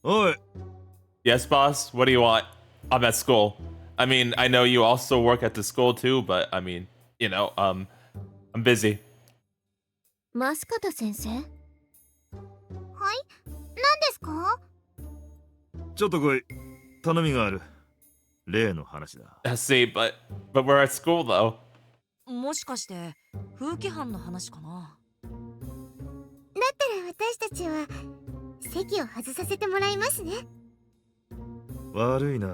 Oi. Yes, boss? What do you want? I'm at school. I mean, I know you also work at the school too, but I mean, you know, I'm busy. マスカタ先生？はい、何ですか？ちょっと来い。頼みがある。例の話だ。See, but we're at school though. もしかして風紀班の話かな。だったら私たちは席を外させてもらいますね。悪いな。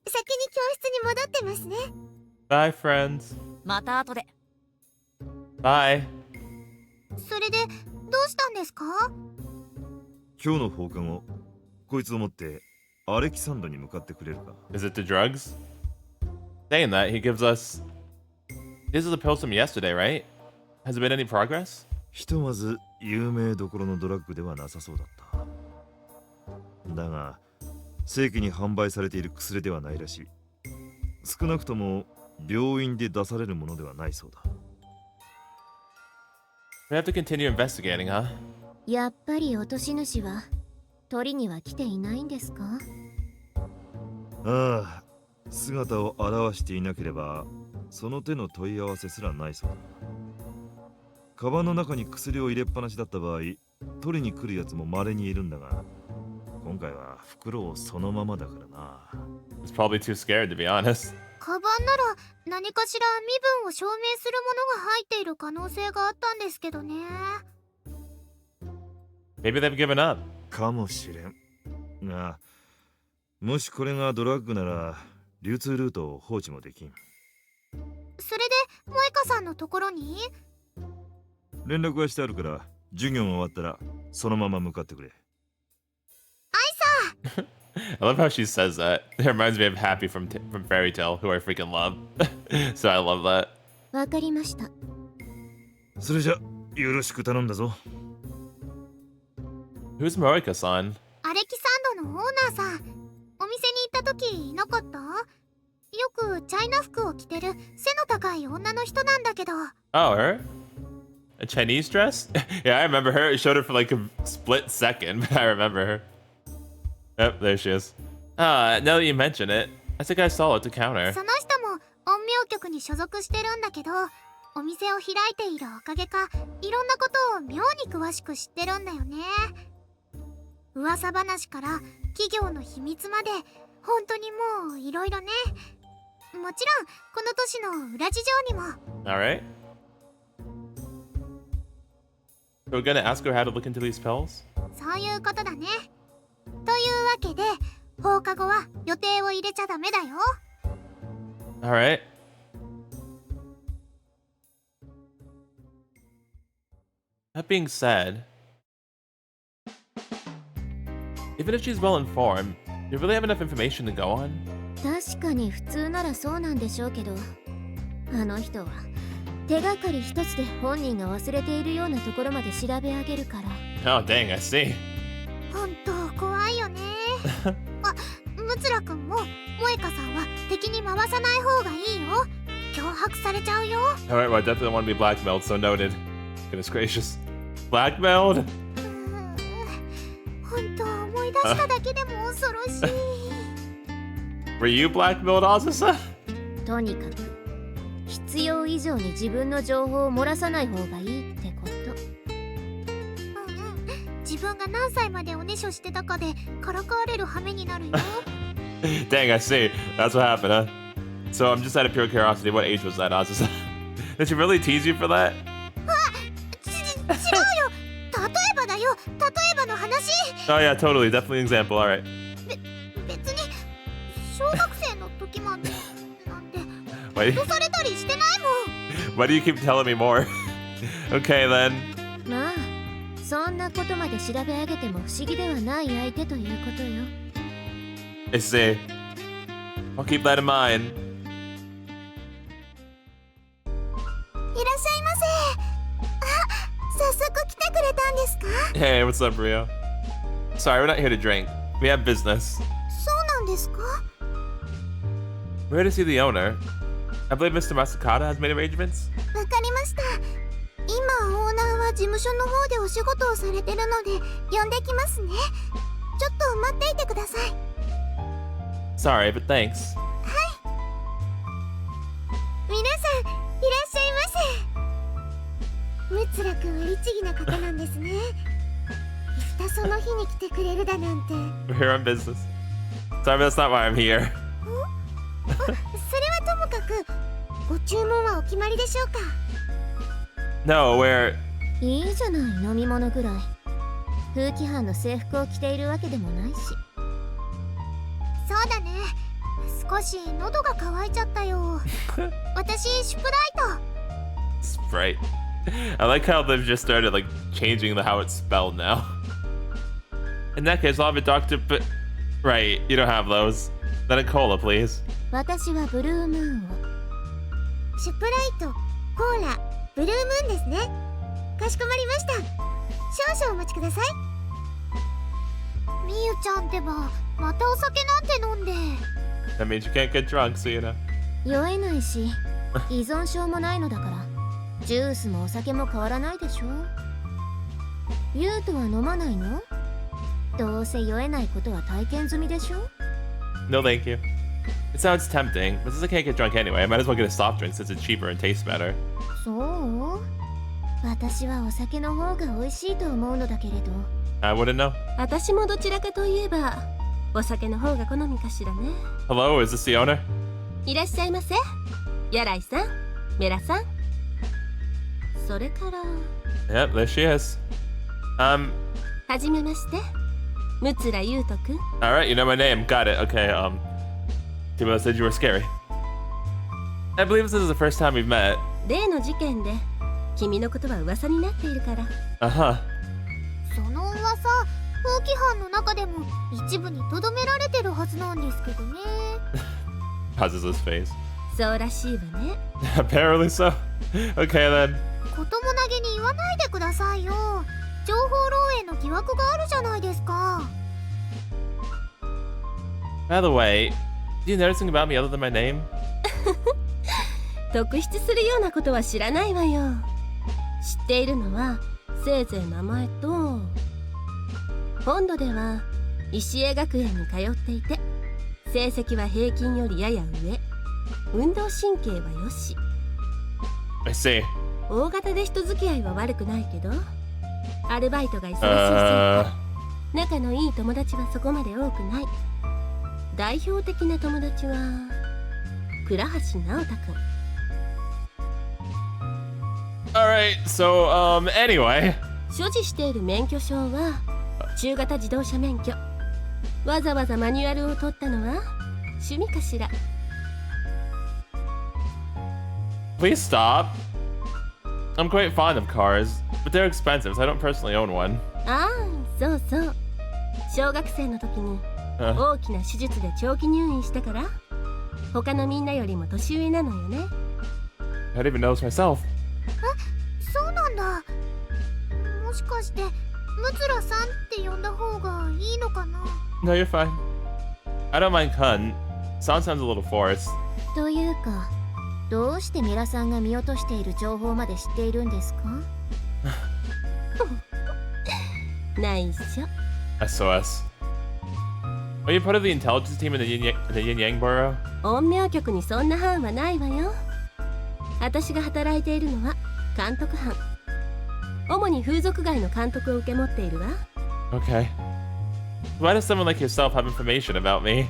先に教室に戻ってますね。Bye, friends. また後で。Bye. それでどうしたんですか？今日の放課後、こいつを持ってアレキサンドに向かってくれるか。 Is it the drugs? Saying that, he gives us... These are the pills from yesterday, right? Has there been any progress? ひとまず有名どころのドラッグではなさそうだった。だが、正規に販売されている薬ではないらしい。少なくとも病院で出されるものではないそうだ。We have to continue investigating, huh? やっぱり落とし主は取りには来ていないんですか？ああ、姿を現していなければその手の問い合わせすらないそうだ。カバンの中に薬を入れっぱなしだった場合、取りに来るやつも稀にいるんだが、今回は袋をそのままだからな。 He's probably too scared, to be honest. カバンなら何かしら身分を証明するものが入っている可能性があったんですけどね。Maybe they've given up. かもしれんが、もしこれがドラッグなら流通ルートを放置もできん。それで萌香さんのところに？連絡はしてあるから、授業が終わったらそのまま向かってくれ。I love how she says that. It reminds me of Happy from Fairy Tale, who I freaking love. So I love that. わかりました。それじゃよろしく頼んだぞ。Who's Morika-san? アレキサンドのオーナーさん。お店に行った時いなかった？よくチャイナ服を着てる背の高い女の人なんだけど。Oh, her? A Chinese dress? Yeah, I remember her. It showed her for like a split second, but I remember her. Yep, there she is. Now that you mention it, I think I saw her at the counter. その人も陰陽局に所属してるんだけど、お店を開いているおかげか、いろんなことを妙に詳しく知ってるんだよね。噂話から企業の秘密まで、本当にもういろいろね。もちろんこの都市の裏事情にも。Alright. So we're gonna ask her how to look into these pills? そういうことだね。というわけで、放課後は予定を入れちゃダメだよ。Alright. That being said, even if she's well informed, do you really have enough information to go on? 確かに普通ならそうなんでしょうけど、あの人は手がかり一つで本人が忘れているようなところまで調べ上げるから。 Oh, dang, I see. 本当怖いよね。あ、ムツラ君も萌香さんは敵に回さない方がいいよ。脅迫されちゃうよ。 Alright, well, I definitely want to be blackmailed, so noted. Goodness gracious. Blackmailed? 本当思い出しただけでも恐ろしい。Were you blackmailed, Azusa? とにかく必要以上に自分の情報を漏らさない方がいいってこと。自分が何歳までおねしょしてたかでからかわれる羽目になるよ。Dang, I see. That's what happened, huh? So I'm just out of pure curiosity. What age was that, Azusa? Did she really tease you for that? 違うよ。例えばだよ。例えばの話。Oh yeah, totally. Definitely an example. Alright. 別に小学生の時までなんて Why, 脅されたりしてないもん。 why do you keep telling me more? Okay, then. まあそんなことまで調べ上げても不思議ではない相手ということよ。I see. I'll keep that in mind. いらっしゃいませ。あ、早速来てくれたんですか？ Hey, what's up, Rio? Sorry, we're not here to drink. We have business. そうなんですか？ We're here to see the owner. I believe Mr. Masakata has made arrangements. わかりました。今オーナーはは事務所の方でお仕事をされてるので呼んできますね。ちょっと待っていてください。 Sorry, but thanks. 皆さんいらっしゃいませ。ムツラくんは律儀な方なんですね。またその日に来てくれるだなんて。 We're here on business. Sorry, but that's not why I'm here. それはともかくご注文はお決まりでしょうか？ No, we're... いいじゃない、飲み物ぐらい。風紀班の制服を着ているわけでもないし。そうだね、少し喉が渇いちゃったよ。私シュプライト。 Sprite. I like how they've just started like changing how it's spelled now. In that case, I'll have a doctor, but... Right, you don't have those. Then a cola, please. 私はブルームーンを。シュプライト、コーラ、ブルームーンですね。かしこまりました。少々お待ちください。みゆちゃんってば、またお酒なんて飲んで。 That means you can't get drunk, so you know. 酔えないし、依存症もないのだから、ジュースもお酒も変わらないでしょ。ユウトは飲まないの？どうせ酔えないことは体験済みでしょ。 No, thank you. It sounds tempting, but since I can't get drunk anyway, I might as well get a soft drink since it's cheaper and tastes better. そう？私はお酒の方が美味しいと思うのだけれど。 I wouldn't know. 私もどちらかといえばお酒の方が好みかしらね。 Hello, is this the owner? いらっしゃいませ。柳井さん、メラさん。それから Yep, there she is. はじめまして、Mutsura Yuutoくん。 Alright, you know my name. Got it. Okay, people said you were scary. I believe this is the first time we've met. 例の事件で君のことは噂になっているから。 Uh-huh. その噂、風紀班の中でも一部にとどめられてるはずなんですけどね。Pauses his face. そうらしいわね。Apparently so. Okay then. ことも投げに言わないでくださいよ。情報漏洩の疑惑があるじゃないですか。 By the way, do you know anything about me other than my name? 特筆するようなことは知らないわよ。知っているのはせいぜい名前と、本土では石江学園に通っていて、成績は平均よりやや上、運動神経はよし。 I see. 大型で人付き合いは悪くないけど、アルバイトが忙しいせいか仲のいい友達はそこまで多くない。代表的な友達は倉橋直太くん。 Alright, so, anyway. 所持している免許証は中型自動車免許。わざわざマニュアルを取ったのは趣味かしら。 Please stop. I'm quite fond of cars, but they're expensive, so I don't personally own one. ああ、そうそう。小学生の時に Uh, 大きな手術で長期入院したから、他のみんなよりも年上なのよね。 I didn't even notice myself. そうなんだ。もしかしてムツラさんって呼んだ方がいいのかな。 No, you're fine. I don't mind Kun. Sounds a little forced. というか、どうしてミラさんが見落としている情報まで知っているんですか？内緒。 SOS. Are you part of the intelligence team in the Yin Yang Borough? 陰陽局にそんな班はないわよ。私が働いているのは監督班。主に風俗街の監督を受け持っているわ。 Okay. Why does someone like yourself have information about me?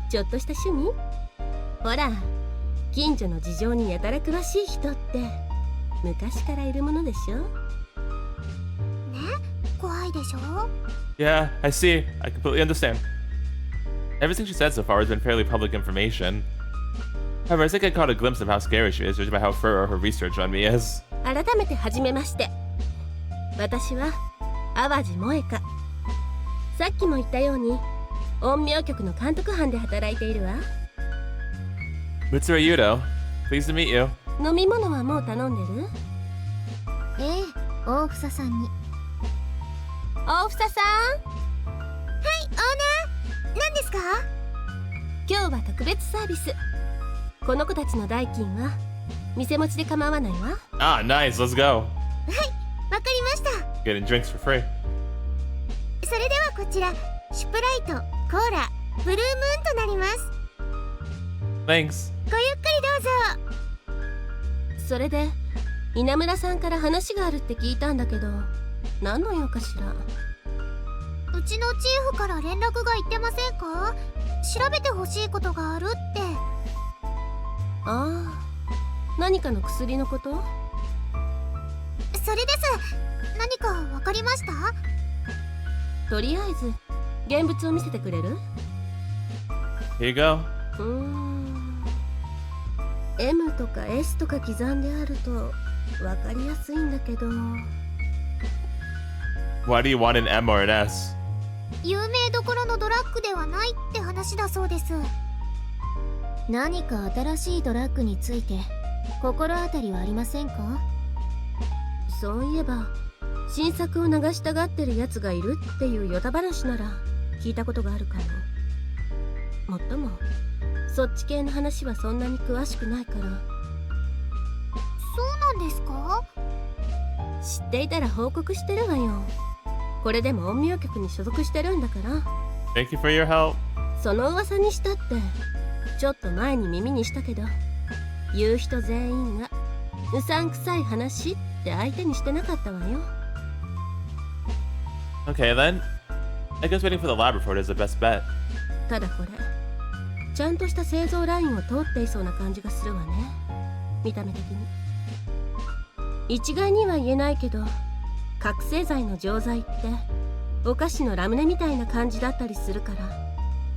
ちょっとした趣味？ほら、近所の事情にやたら詳しい人って昔からいるものでしょ。ね、怖いでしょ。 Yeah, I see. I completely understand. Everything she said so far has been fairly public information. However, I think I caught a glimpse of how scary she is judging by how thorough her research on me is. 改めてはじめまして。私は淡路萌香。さっきも言ったように陰陽局の監督班で働いているわ。 Mutsura Yuuto. Pleased to meet you. 飲み物はもう頼んでる？ええ、大房さんに。大房さん、はい、オーナー。何ですか？今日は特別サービス。この子たちの代金は店持ちで構わないわ。 Ah, nice. Let's go. わかりました。 Getting drinks for free. それではこちらシュプライト、コーラ、ブルームーンとなります。 Thanks. ごゆっくりどうぞ。それで稲村さんから話があるって聞いたんだけど、何の用かしら。うちのチーフから連絡がいってませんか？調べてほしいことがあるって。ああ、何かの薬のこと？それです。何かわかりました？とりあえず現物を見せてくれる？ Here you go. M とか S とか刻んであるとわかりやすいんだけど。 Why do you want an M or an S? 有名どころのドラッグではないって話だそうです。何か新しいドラッグについて心当たりはありませんか？そういえば新作を流したがってるやつがいるっていうヨタ話なら聞いたことがあるかも。もっともそっち系の話はそんなに詳しくないから。そうなんですか？知っていたら報告してるわよ。これでも陰陽局に所属してるんだから。 Thank you for your help. その噂にしたってちょっと前に耳にしたけど、言う人全員がうさんくさい話って相手にしてなかったわよ。 Okay then. I guess waiting for the lab report is the best bet. ただこれちゃんとした製造ラインを通っていそうな感じがするわね、見た目的に。一概には言えないけど覚醒剤の錠剤ってお菓子のラムネみたいな感じだったりするから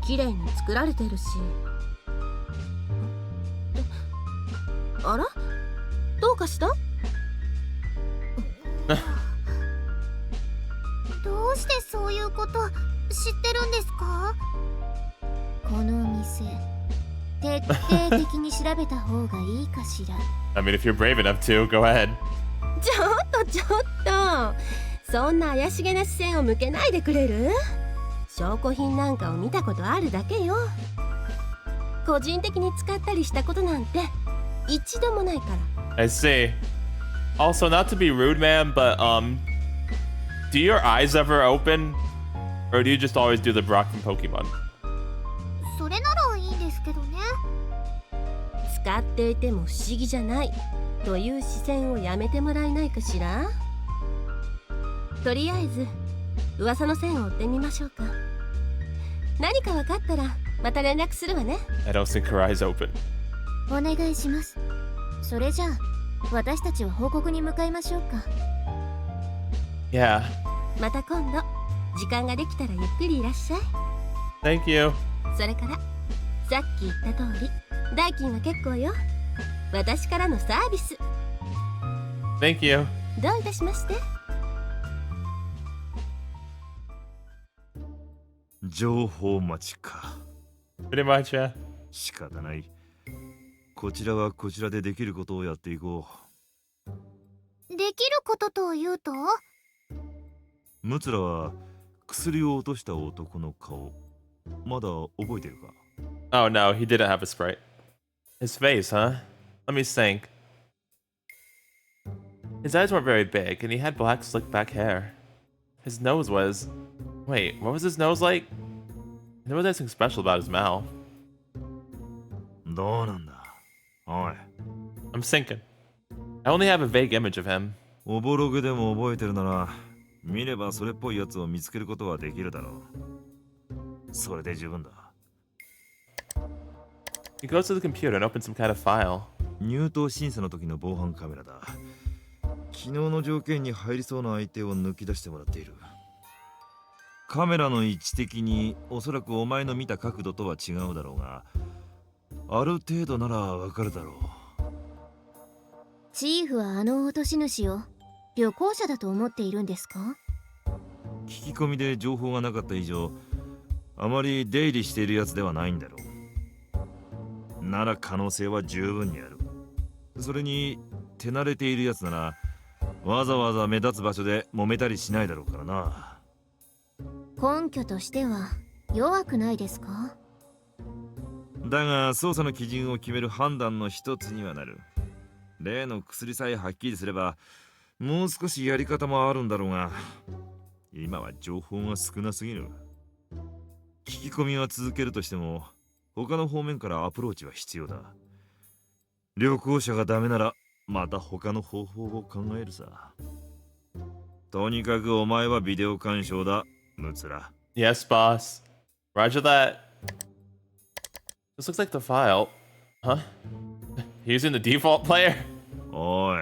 綺麗に作られてるし。あら、どうかした？どうしてそういうこと知ってるんですか？この店徹底的に調べた方がいいかしら。 I mean, if you're brave enough to, go ahead. ちょっとそんな怪しげな視線を向けないでくれる？証拠品なんかを見たことあるだけよ。個人的に使ったりしたことなんて一度もないから。 I see. Also, not to be rude, man, but do your eyes ever open, or do you just always do the Brock from Pokemon? それならいいんですけどね。使っていても不思議じゃないという視線をやめてもらえないかしら。とりあえず噂の線を追ってみましょうか。何か分かったらまた連絡するわね。 I don't think her eyes open. お願いします。それじゃあ私たちは報告に向かいましょうか。Yeah. また今度時間ができたらゆっくりいらっしゃい。 Thank you. それからさっき言った通り代金は結構よ。私からのサービス。 Thank you. どういたしまして。情報待ちか。 Pretty much, yeah. 仕方ない。こちらはこちらでできることをやっていこできることというと？う。ムツラは薬を落とした男の顔、まだ覚えてるか？ Oh no, he didn't have a sprite. His face, huh? Let me think. His eyes weren't very big, and he had black slick back hair. His nose was... Wait, what was his nose like? There was nothing special about his mouth. どうなんだおい。 I'm thinking. I only have a vague image of him. おぼろげでも覚えてるなら見ればそれっぽいやつを見つけることはできるだろう。それで十分だ。 He goes to the computer and opens some kind of file. 入党審査の時の防犯カメラだ。昨日の条件に入りそうな相手を抜き出してもらっている。カメラの位置的におそらくお前の見た角度とは違うだろうが、ある程度ならわかるだろう。チーフはあの落とし主を旅行者だと思っているんですか？聞き込みで情報がなかった以上、あまり出入りしているやつではないんだろう。なら可能性は十分にある。それに手慣れているやつならわざわざ目立つ場所で揉めたりしないだろうからな。根拠としては弱くないですか？だが捜査の基準を決める判断の一つにはなる。例の薬さえはっきりすればもう少しやり方もあるんだろうが、今は情報が少なすぎる。聞き込みは続けるとしても、他の方面からアプローチは必要だ。旅行者がダメなら、また他の方法を考えるさ。とにかくお前はビデオ鑑賞だ、ムツラ。Yes, boss. Roger that. This looks like the file. Huh? Using the default player? おい、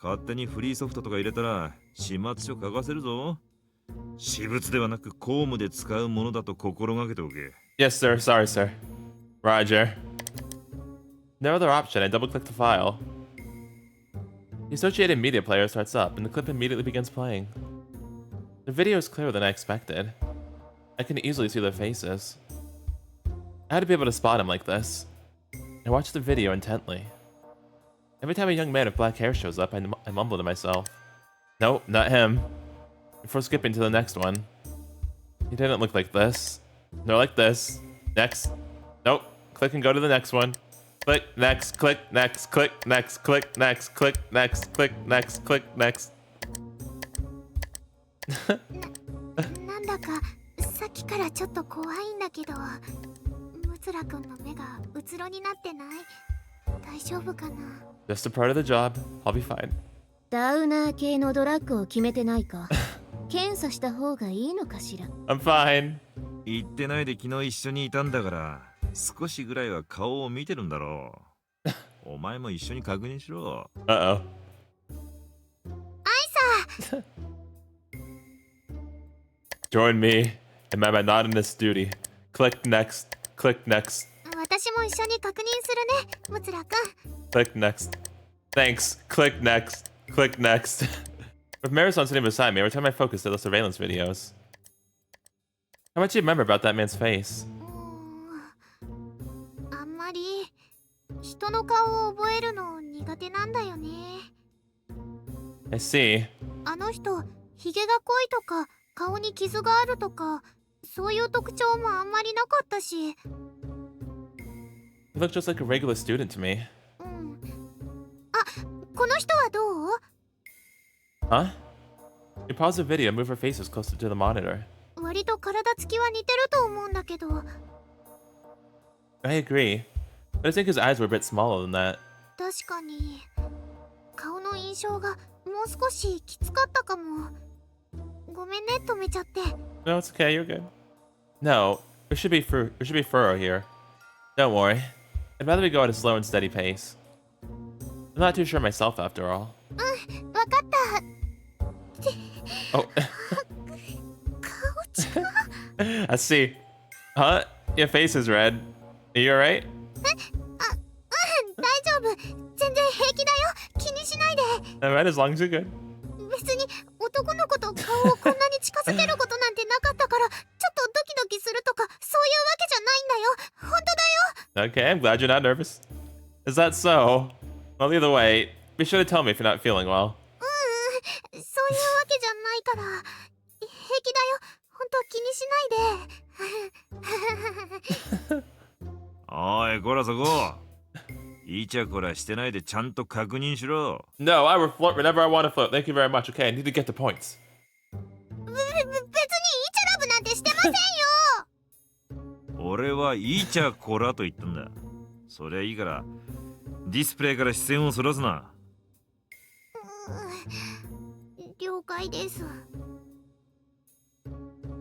勝手にフリーソフトとか入れたら始末書書かせるぞ。私物ではなく公務で使うものだと心がけておけ。Yes, sir. Sorry, sir. Roger. No other option. I double-click the file. The associated media player starts up, and the clip immediately begins playing. The video is clearer than I expected. I can easily see their faces. I had to be able to spot him like this. I watched the video intently. Every time a young man with black hair shows up, I mumble to myself. Nope, not him. Before skipping to the next one. He didn't look like this. Nor like this. Next. Nope. Click and go to the next one. Click, next, click, next, click, next, click, next, click, next, click, next, click, next. なんだかさっきからちょっと怖いんだけど、ムツラ君の目がうつろになってない？大丈夫かな？ Just a part of the job. I'll be fine. ダウナー系のドラッグを決めてないか？検査した方がいいのかしら？ I'm fine. 言ってないで昨日一緒にいたんだから、少しぐらいは顔を見てるんだろう。お前も一緒に確認しろ。Uh-oh. Join me in my monotonous duty. Click next. Click next. 私も一緒に確認するね、ムツラ君。Click next. Thanks. Click next. Click next. With Marisol sitting beside me, I return my focus to the surveillance videos. How much do you remember about that man's face? あんまり人の顔を覚えるの苦手なんだよね。I see. あの人、ひげが濃いとか顔に傷があるとか、そういう特徴もあんまりなかったし。You look just like a regular student to me. うん。あ、この人はどう？ Huh? You pause the video and move her faces closer to the monitor. 割と体つきは似てると思うんだけど。I agree. But I think his eyes were a bit smaller than that. 確かに顔の印象がもう少しきつかったかも。ごめんね、止めちゃって。 No, it's okay. You're good. No, there should be furrow here. Don't worry. I'd rather we go at a slow and steady pace. I'm not too sure myself, after all. わかった。 Oh. 顔近。 I see. Huh? Your face is red. Are you alright? 大丈夫。全然平気だよ。気にしないで。 Alright, as long as you're good. 別に男の子と顔をこんなに近づけることなんてなかったから、ちょっとドキドキするとかそういうわけじゃないんだよ。本当だよ。 Okay, I'm glad you're not nervous. Is that so? Well, either way, be sure to tell me if you're not feeling well. そういうわけじゃないから。平気だよ。本当気にしないで。おい、こらそこ。イチャコラしてないでちゃんと確認しろ。No, I will float whenever I want to float. Thank you very much. Okay, I need to get the points. 別にイチャラブなんてしてませんよ。俺はイチャコラと言ったんだ。そりゃいいから、ディスプレイから視線をそらすな。了解です。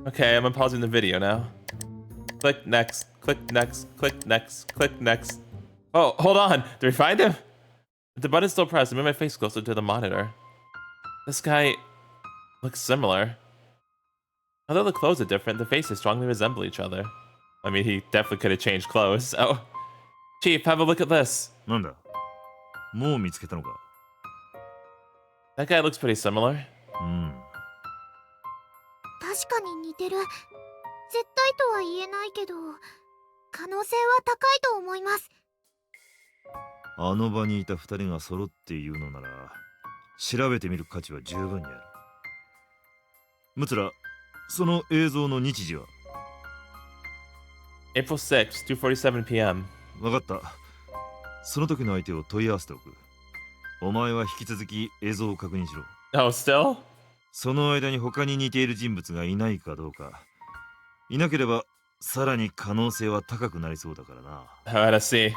Okay, I'm unpausing the video now. Click next, click next, click next, click next. Oh, hold on. Did we find him? With the button still pressed, I move my face closer to the monitor. This guy looks similar. Although the clothes are different, the faces strongly resemble each other. I mean, he definitely could have changed clothes, so... Chief, have a look at this. なんだ、もう見つけたのか。 That guy looks pretty similar. うん。確かに似てる。絶対とは言えないけど、可能性は高いと思います。あの場にいた二人が揃っているのなら、調べてみる価値は十分にある。ムツラ、その映像の日時は？ April 6th, 2:47 p.m. わかった。その時の相手を問い合わせておく。お前は引き続き映像を確認しろ。 Oh, still? その間に他に似ている人物がいないかどうか。いなければさらに可能性は高くなりそうだからな。 Alright, let's see.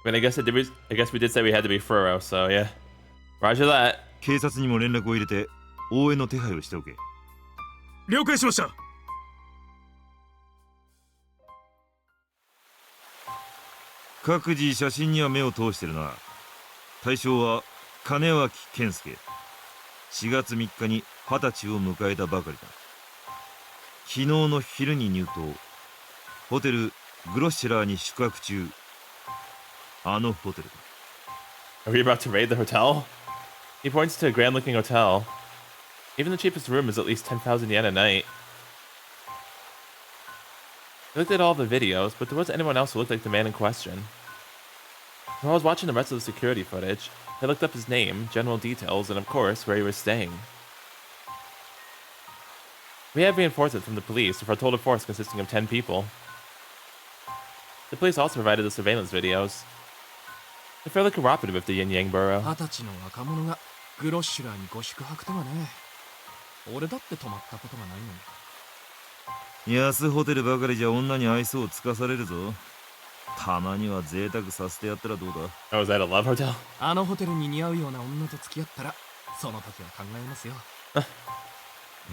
I mean, I guess we did say we had to be thorough, so yeah. Roger that. 警察にも連絡を入れて応援の手配をしておけ。了解しました。各自写真には目を通してるな。対象は金脇健介。4月3日に20歳を迎えたばかりだ。昨日の昼に入島。ホテルグロッシェラーに宿泊中。あのホテルだ。 Are we about to raid the hotel? He points to a grand looking hotel. Even the cheapest room is at least 10,000 yen a night. I looked at all the videos, but there wasn't anyone else who looked like the man in question. While I was watching the rest of the security footage, I looked up his name, general details, and of course, where he was staying. We had reinforcements from the police for a total force consisting of 10 people. The police also provided the surveillance videos. They're fairly cooperative with the Yin Yang Borough. 20歳の若者がグロッシュラーにご宿泊とはね。俺だって泊まったことがないのに。安ホテルばかりじゃ女に愛想をつかされるぞ。たまには贅沢させてやったらどうだ。 Oh, is that a love hotel? あのホテルに似合うような女と付き合ったら、その時は考えますよ。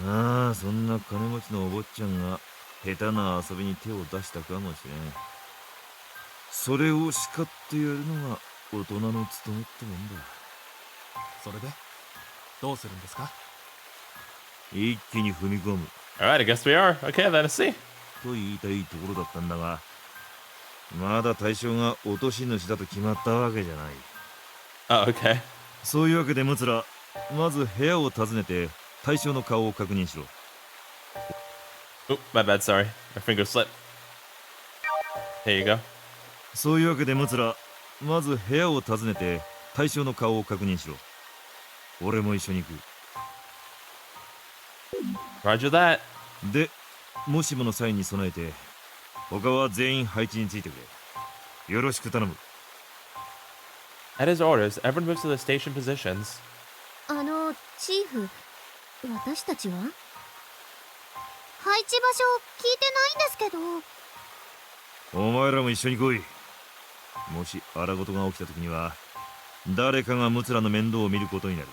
ああ、そんな金持ちのお坊ちゃんが下手な遊びに手を出したかもしれん。それを叱ってやるのが大人の務めってもんだ。それでどうするんですか？一気に踏み込む Alright, I guess we are. Okay, then let's see. と言いたいところだったんだが、まだ対象が落とし主だと決まったわけじゃない。 Oh, okay. そういうわけでムツラ、まず部屋を訪ねて対象の顔を確認しろ。 Oop, my bad, sorry. My finger slipped. Here you go. そういうわけでムツラ、まず部屋を訪ねて対象の顔を確認しろ。俺も一緒に行く。 Roger that. で、もしもの際に備えて他は全員配置についてくれ。よろしく頼む。 At his orders, everyone moves to the station positions. チーフ、私たちは？配置場所聞いてないんですけど。お前らも一緒に来い。もし荒事が起きた時には誰かがムツラの面倒を見ることになる。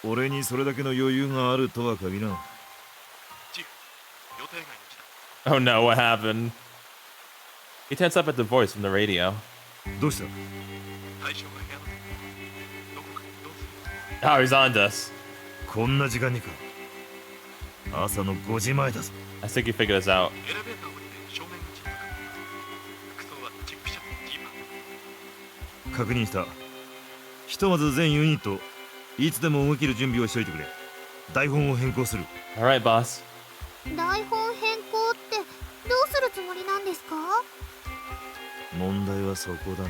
俺にそれだけの余裕があるとは限らん。 Oh no, what happened? He tensed up at the voice from the radio. どうした？ Oh, he's on to us. こんな時間にか。朝の5時前だぞ。 I think he figured us out. 確認した。ひとまず全ユニットいつでも動ける準備をしておいてくれ。台本を変更する。 Alright, boss. 台本変更ってどうするつもりなんですか？問題はそこだな。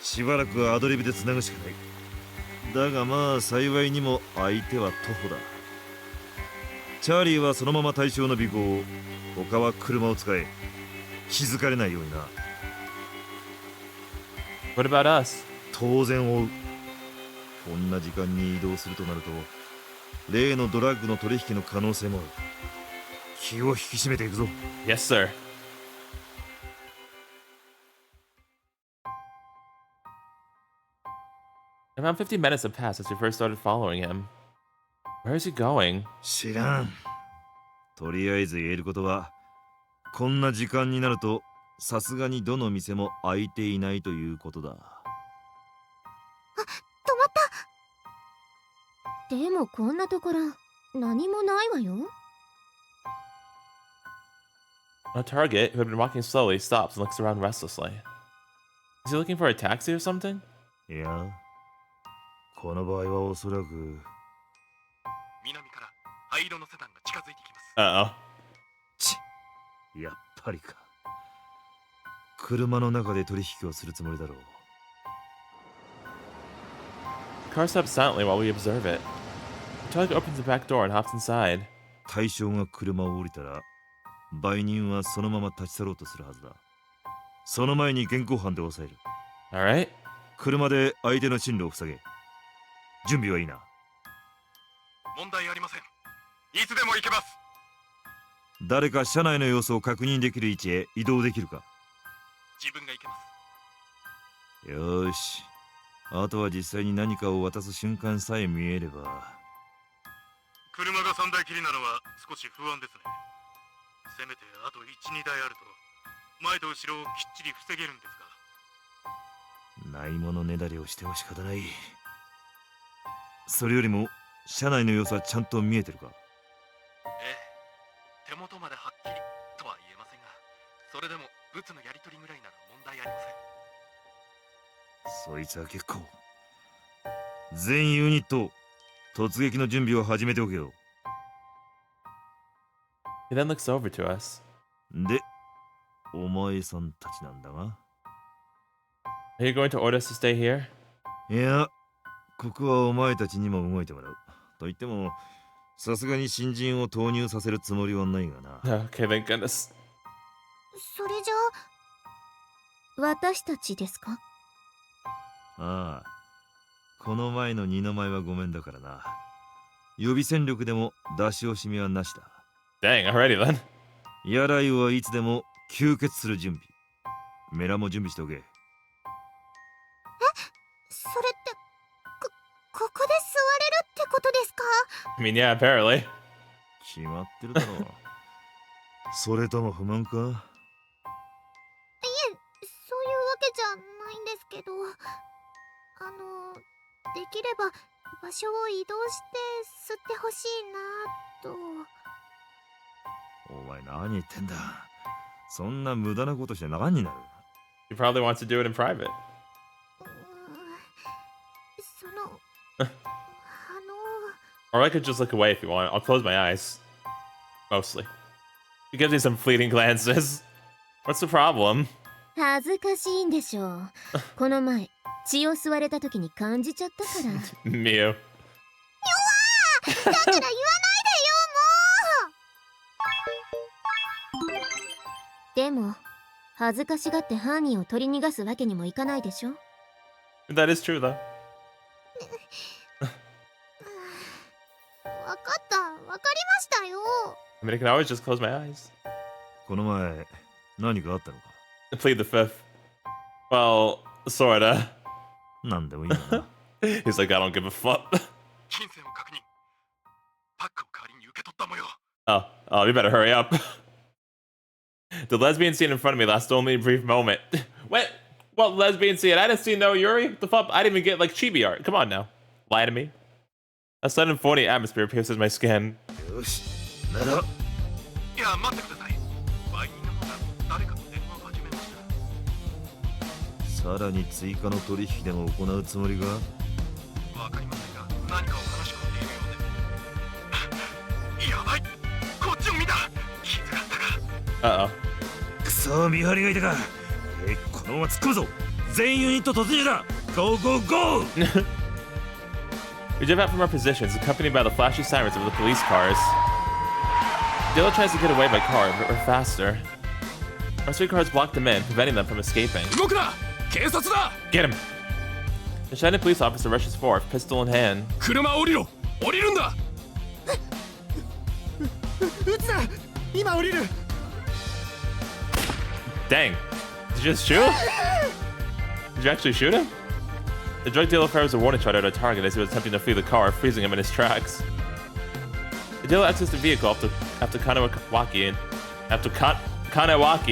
しばらくはアドリブでつなぐしかない。だがまあ幸いにも相手は徒歩だ。チャーリーはそのまま対象の尾行、他は車を使え。気づかれないようにな。 What about us? 当然追う。こんな時間に移動するとなると例のドラッグの取引の可能性もある。気を引き締めていくぞ。 Yes, sir. Around 50 minutes have passed since we first started following him. Where is he going? 知らん。とりあえず言えることはこんな時間になるとさすがにどの店も開いていないということだ。止まった。でもこんなところ何もないわよ。 A target who had been walking slowly stops and looks around restlessly. Is he looking for a taxi or something? いや、この場合はおそらく南から灰色のセダンが近づいてきます。 Uh-oh. やっぱりか。車の中で取引をするつもりだろう。 The car stops silently while we observe it. The target opens the back door and hops inside. 対象が車を降りたら売人はそのまま立ち去ろうとするはずだ。その前に現行犯で抑える。 Alright. 車で相手の進路を塞げ。準備はいいな。問題ありません。いつでも行けます。誰か車内の様子を確認できる位置へ移動できるか。自分が行けます。よーし、あとは実際に何かを渡す瞬間さえ見えれば。車が3台きりなのは少し不安ですね。せめてあと 1,2 台あると前と後ろをきっちり防げるんですが。ないものねだりをしても仕方ない。それよりも車内の様子はちゃんと見えてるか。ええ、手元まではっきりとは言えませんが、それでもブツのやり取りぐらいなら問題ありません。そいつは結構。全ユニット突撃の準備を始めておけよ。 He then looks over to us. で、お前さんたちなんだが。 Are you going to order us to stay here? いや、ここはお前たちにも動いてもらう。と言っても、さすがに新人を投入させるつもりはないがな。Okay, thank goodness. それじゃ私たちですか？ああ、この前の二の舞はごめんだからな。予備戦力でも出し惜しみはなしだ。 Dang, already then. やらいはいつでも吸血する準備。メラも準備しておけ。それってここで座れるってことですか？ I mean, yeah, apparently. 決まってるだろう。それとも不満か？そういうわけじゃないんですけど、できれば場所を移動して吸ってほしいなと。お前何言ってんだ。そんな無駄なことして何になる。 He probably wants to do it in private. そのOr I could just look away if you want. I'll close my eyes. Mostly. He gives me some fleeting glances. What's the problem? 恥ずかしいんでしょう。この前血を吸われた時に感じちゃったから。Mew. だから言わないでよ、もう。でも恥ずかしがって犯人を取り逃がすわけにもいかないでしょ。 That is true, though. わかりましたよ。 I mean, I can always just close my eyes. この前何かあったのか。 Plead the fifth. Well, sorta. なんでもいいな。 He's like, I don't give a fuck. 金銭を確認。パックを代わりに受け取った模様。Oh, you better hurry up. The lesbian scene in front of me lasted only a brief moment. What? What lesbian scene? I didn't see no Yuri. What the fuck? I didn't even get like chibi art. Come on now. Lie to me. A sudden 40 atmosphere pierces my skin. よし、なら。いや、待ってください。売人の方が誰かと電話を始めました。さらに追加の取引でも行うつもりが。わかりませんが、何かを話し込んでいるようで。やばい、こっちを見た。気づかったか。Uh-oh. くそ、見張りがいたか。このまま突っ込むぞ。全ユニット突入だ。ゴーゴーゴー。We jump out from our positions, accompanied by the flashy sirens of the police cars. Dilla tries to get away by car, but we're faster. Our three cars block them in, preventing them from escaping. 動くな、警察だ。 Get him! The shiny police officer rushes forth, pistol in hand. 車降りろ、降りるんだ。撃つな、今降りる。 Dang. Did you just shoot him? Did you actually shoot him? The drug dealer fires a warning shot at our target as he was attempting to flee the car, freezing him in his tracks. The dealer exits the vehicle after Kanewaki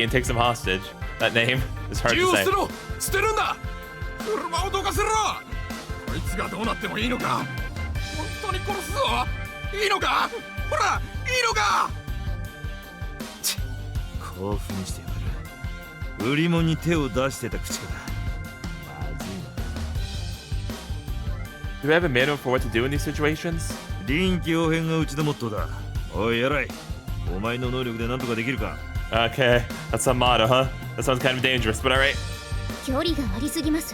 and takes him hostage. That name is hard 銃 to を say. 捨てろ、捨てるんだ。車をどかせろ。こいつがどうなってもいいのか。本当に殺すぞ。いいのか。ほら、いいのか。興奮してやがる。売り物に手を出してた口から。 Do we have a manual for what to do in these situations? 臨機応変がうちのモットーだ。おい、やらい。お前の能力で何とかできるか。 Okay, that's a motto, huh? That sounds kind of dangerous, but alright. 距離がありすぎます。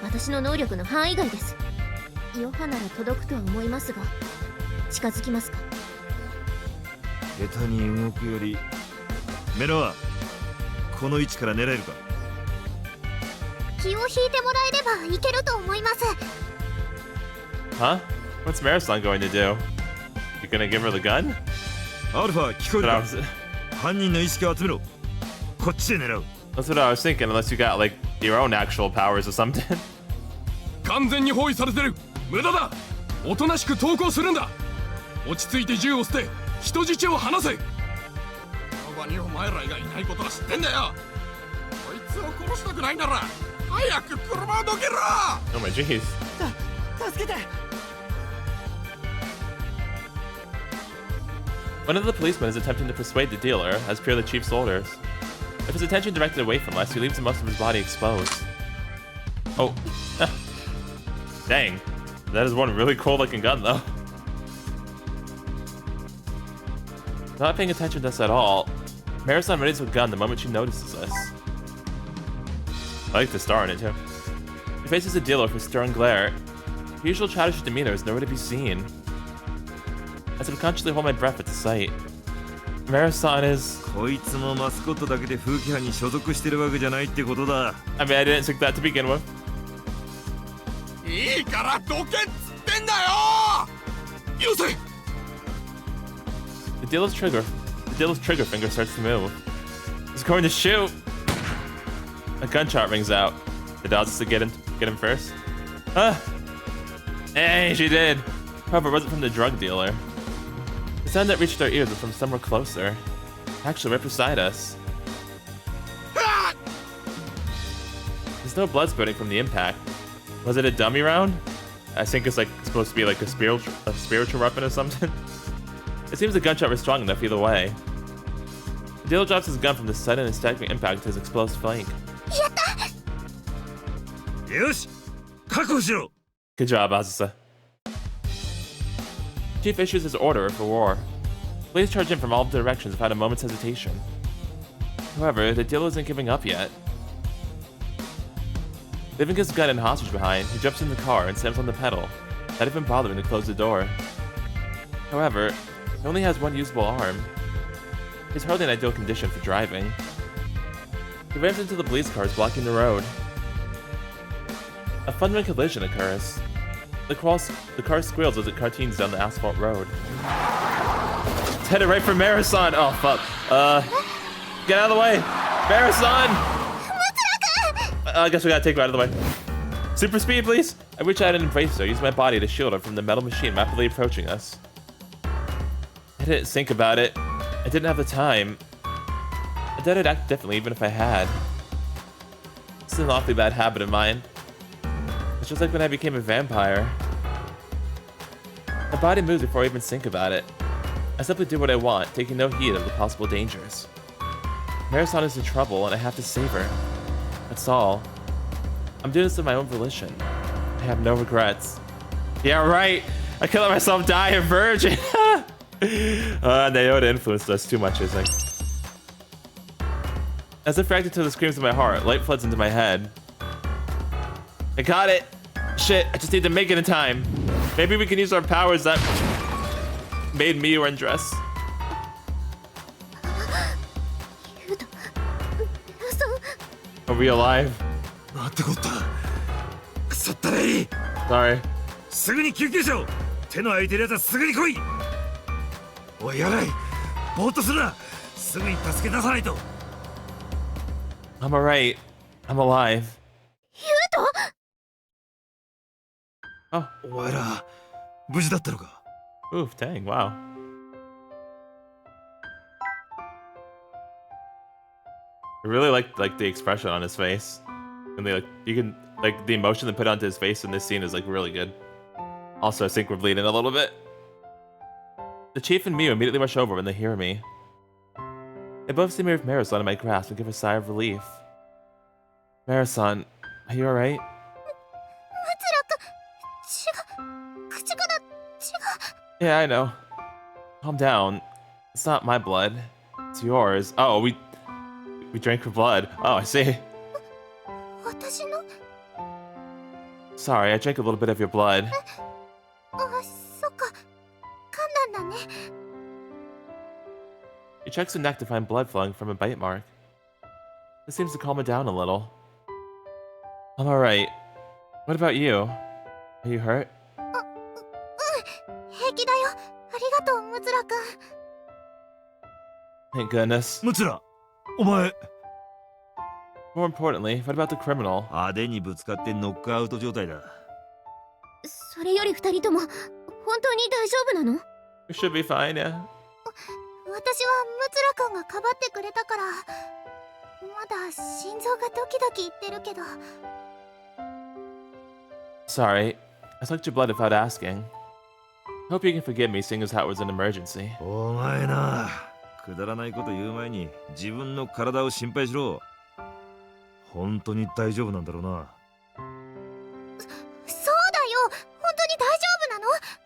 私の能力の範囲外です。余波なら届くとは思いますが、近づきますか。下手に動くより。メラはこの位置から狙えるか。気気を引いてもらえればいけると思います。 Huh? What's Marisan going to do? You gonna give her the gun? アルファ聞こえる That's what I か was, 犯人の意識を集めろ。こっちで狙う。 that's what I was thinking, unless you got like your own actual powers or something. 完全に包囲されてる。無駄だ。おとなしく投降するんだ。落ち着いて銃を捨て人質を離せ。この場にお前ら以外いないことは知ってんだよ。こいつを殺したくないなら早く車をどけろ。 Oh my jeez. 助けて。 One of the policemen is attempting to persuade the dealer, as per the chief's orders. With his attention directed away from us, he leaves most of his body exposed. Oh. Dang. That is one really cool looking gun, though. Not paying attention to us at all, Marisan readies a gun the moment she notices us. I like the star in it, too. He faces the dealer with a stern glare. Her usual childish demeanor is nowhere to be seen. I subconsciously hold my breath at the sight. Marisan is... こいつもマスコットだけで風紀班に所属してるわけじゃないってことだ。 I mean, I didn't think that to begin with. いいからどけっつってんだよ。よせ。 The dealer's trigger finger starts to move. He's going to shoot. A gunshot rings out. Did Oz to get him first? Hey, she did. However, it wasn't from the drug dealer. The sound that reached our ears was from somewhere closer. Actually, right beside us. There's no blood spurting from the impact. Was it a dummy round? I think it's like supposed to be like a spiritual weapon or something. It seems the gunshot was strong enough either way. The dealer drops his gun from the sudden and staggering impact to his exposed flank. よし、確保しろ。 Good job, Azusa. Chief issues his order for war. Police charge in from all directions without a moment's hesitation. However, the dealer isn't giving up yet. Leaving his gun and hostage behind, he jumps in the car and slams on the pedal, not even bothering to close the door. However, he only has one usable arm. He's hardly in ideal condition for driving. He rams into the police cars blocking the road. A thundering collision occurs. The car squeals as it carteens down the asphalt road. It's headed right for Marisan! Oh, fuck. Get out of the way! Marisan! I guess we gotta take her out of the way. Super speed, please! I reach out and embrace her, use my body to shield her from the metal machine rapidly approaching us. I didn't think about it. I didn't have the time. I doubt I'd act differently even if I had. This is an awfully bad habit of mine. It's just like when I became a vampire. My body moves before I even think about it. I simply do what I want, taking no heed of the possible dangers. Marisan is in trouble and I have to save her. That's all. I'm doing this of my own volition. I have no regrets. Yeah, right! I could let myself die a virgin! Nayoda influenced us too much, I think. As if reacting to the screams of my heart, light floods into my head. I got it! Shit, I just need to make it in time. Maybe we can use our powers that made me undress. Are we alive? なんてこった。腐ったれ。 Sorry. すぐに救急車を。手の空いてるやつはすぐに来い。おい、やばい。ぼーっとするな。すぐに助け出さないと。I'm alright. I'm alive. お前ら、無事だったのか。 Oof, dang, wow. I really like the expression on his face. And they you can the emotion they put onto his face in this scene is like really good. Also, I think we're bleeding a little bit. The chief and Miu immediately rush over when they hear me. They both see me with Marisan in my grasp and give a sigh of relief. Marisan, are you alright? Yeah, I know. Calm down. It's not my blood. It's yours. Oh, we drank her blood. Oh, I see. Sorry, I drank a little bit of your blood. He checks her neck to find blood flowing from a bite mark. This seems to calm her down a little. I'm alright. What about you? Are you hurt? 平気だよ。ありがとう、ムツラくん。 Thank goodness. ムツラ、お前 More importantly, what about the criminal? 派手にぶつかってノックアウト状態だ。それより二人とも本当に大丈夫なの？ We should be fine, yeah. 私はムツラくんがかばってくれたから、まだ心臓がドキドキいってるけど。 Sorry, I sucked your blood without asking. Hope you can forgive me seeing as how it was an emergency. お前な、くだらないこと言う前に自分の体を心配しろ。本当に大丈夫なんだろうな。そうだよ、本当に大丈夫なの？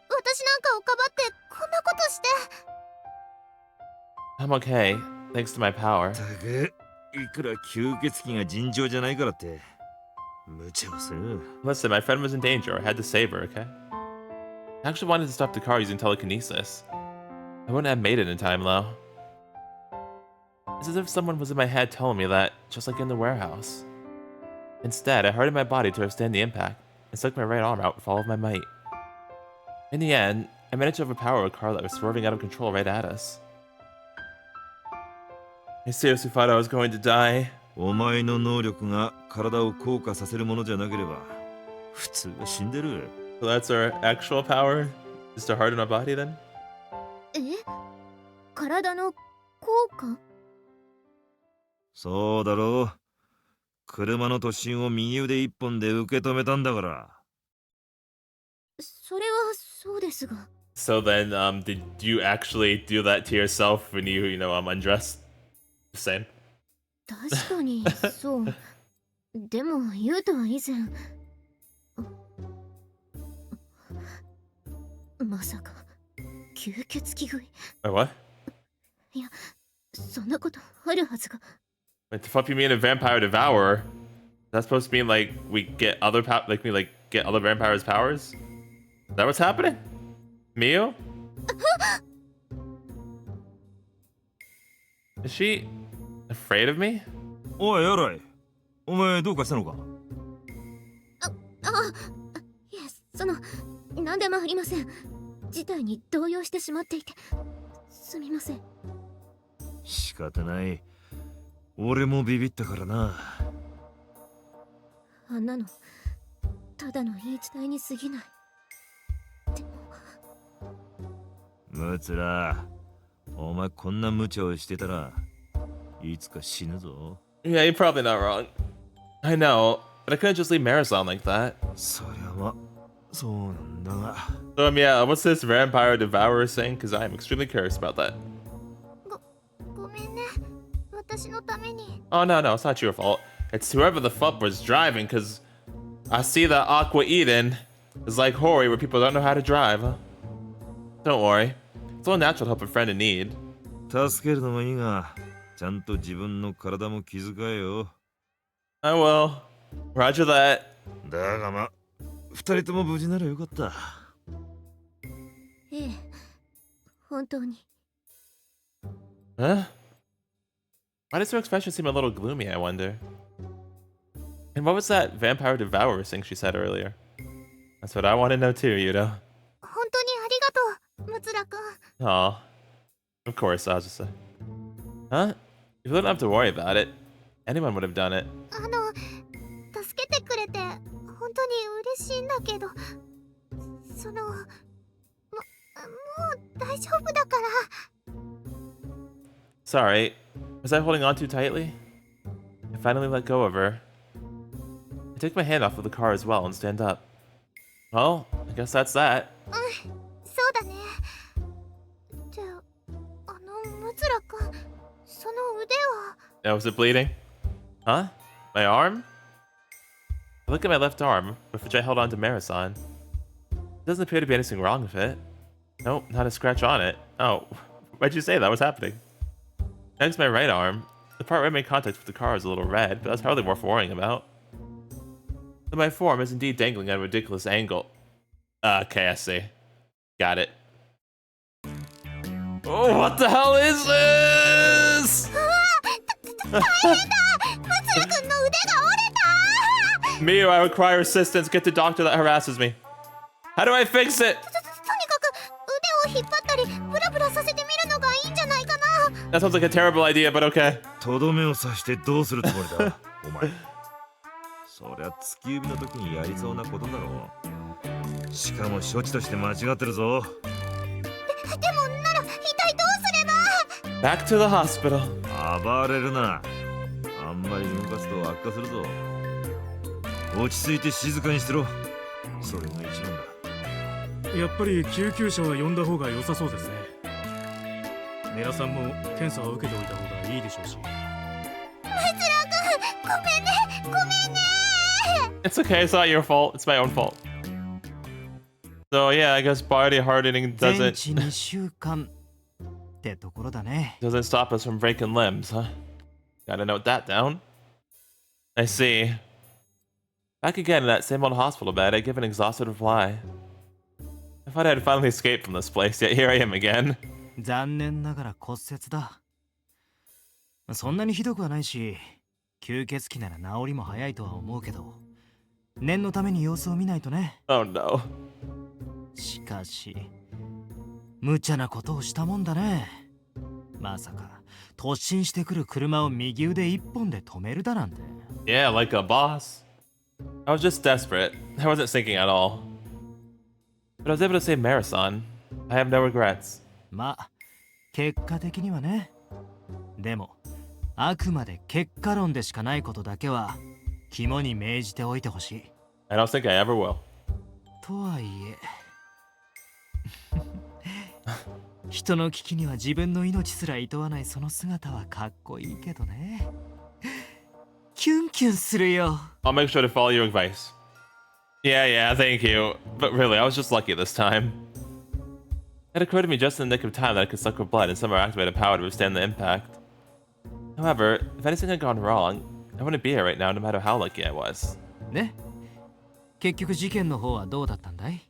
私なんかをかばってこんなことして。 I'm okay, thanks to my power. たく、いくら吸血鬼が尋常じゃないからって無茶をする。 Listen, my friend was in danger. I had to save her, okay? I actually wanted to stop the car using telekinesis. I wouldn't have made it in time, though. It's as if someone was in my head telling me that, just like in the warehouse. Instead, I hardened my body to withstand the impact, and stuck my right arm out with all of my might. In the end, I managed to overpower a car that was swerving out of control right at us. I seriously thought I was going to die. お前の能力が体を硬化させるものじゃなければ普通は死んでる。 So that's our actual power? Is to harden our body then? え？体の効果？そうだろう。車の突進を右腕一本で受け止めたんだから。それはそうですが。 So then, did you actually do that to yourself when you undressed? Just saying. 確かにそう。でもユウトは以前まさか吸血鬼食い。 Wait, what? いや、そんなことあるはずが。 What the fuck you mean a vampire devourer? That's supposed to mean like we get other get other vampires' powers? Is that what's happening? Mio? Is she afraid of me? おい、やらい。お前どうかしたのか？いや、何でもありません。事態に動揺してしまっていてすみません。仕方ない。俺もビビったからな。あんなのただの言い伝えに過ぎない。でもムツラ、お前こんな無茶をしてたらいつか死ぬぞ。 Yeah, you're probably not wrong. I know, but I couldn't just leave Marisol like that. そりゃま、そうなんだが。So yeah, what's this vampire devourer thing? Because I am extremely curious about that. ごめんね、私のために。 Oh no, it's not your fault. It's whoever the fuck was driving, because I see that Aqua Eden is like Hori, where people don't know how to drive. Don't worry. It's all natural to help a friend in need. 助けるのもいいが、ちゃんと自分の体も気遣えよ。I will. Roger that. だがま、二人とも無事ならよかった。ええ、本当に。 Huh? Why does her expression seem a little gloomy, I wonder? And what was that vampire devourer thing she said earlier? That's what I want to know too, Yuto. 本当にありがとう、ムツラくん。 Aw. Of course, I'll just say. Huh? You don't have to worry about it. Anyone would have done it. 助けてくれて本当に嬉しいんだけど、もう大丈夫だから。 Sorry. Was I holding on too tightly? I finally let go of her. I took my hand off of the car as well and stand up. Well, I guess that's that. そうだね。ってムツラくん、その腕は。 Now, was it bleeding? Huh? My arm? I look at my left arm, with which I held onto Marison. There doesn't appear to be anything wrong with it. Nope, not a scratch on it. Oh, why'd you say that? What's happening? Next, my right arm. The part where I made contact with the car is a little red, but that's hardly worth worrying about. Though my forearm is indeed dangling at a ridiculous angle. Okay, I see. Got it. Oh, what the hell is this? 大変だ、ムツラくんの腕が折れた。Miyu, I require assistance. Get the doctor that harasses me. How do I fix it? とにかく腕を引っ張ったりブラブラさせてみるのがいいんじゃないかな。 That sounds like a terrible idea, but okay. とどめを刺してどうするつもりだお前。そりゃ突き指の時にやりそうなことだろう。しかも処置として間違ってるぞ。でもなら一体どうすれば。 Back to the hospital. 暴れるな。あんまり動かすと悪化するぞ。落ち着いて静かにしてろ。それが一番だ。やっぱり救急車は呼んだ方が良さそうですね。皆さんも検査を受けておいた方がいいでしょうし。ムツラ君、ごめんね、ごめんね。 It's okay. It's not your fault. It's my own fault. So yeah, I guess body hardening 全 doesn't 治2週間ってところだね。 doesn't stop us from breaking limbs, huh? Gotta note that down. I see. Back again in that same old hospital bed, I give an exhausted reply. I thought I had finally escaped from this place, yet here I am again. 残念ながら骨折だ。そんなにひどくはないし、吸血鬼なら治りも早いとは思うけど、念のために様子を見ないとね。 Oh no. しかし、無茶なことをしたもんだね。まさか、突進してくる車を右腕一本で止めるだなんて。 Yeah, like a boss. I was just desperate. I wasn't thinking at all. But I was able to save Marathon. I have no regrets. まあ、結果的にはね。でも、あくまで結果論でしかないことだけは肝に銘じておいてほしい。 I don't think I ever will. とはいえ人の危機には自分の命すら厭わないその姿はかっこいいけどね。キュンキュンするよ。 I'll make sure to follow your advice. Yeah, thank you. But really, I was just lucky this time. It occurred to me just in the nick of time that I could suck her blood and somehow activate a power to withstand the impact. However, if anything had gone wrong, I wouldn't be here right now no matter how lucky I was. ね。結局事件の方はどうだったんだい？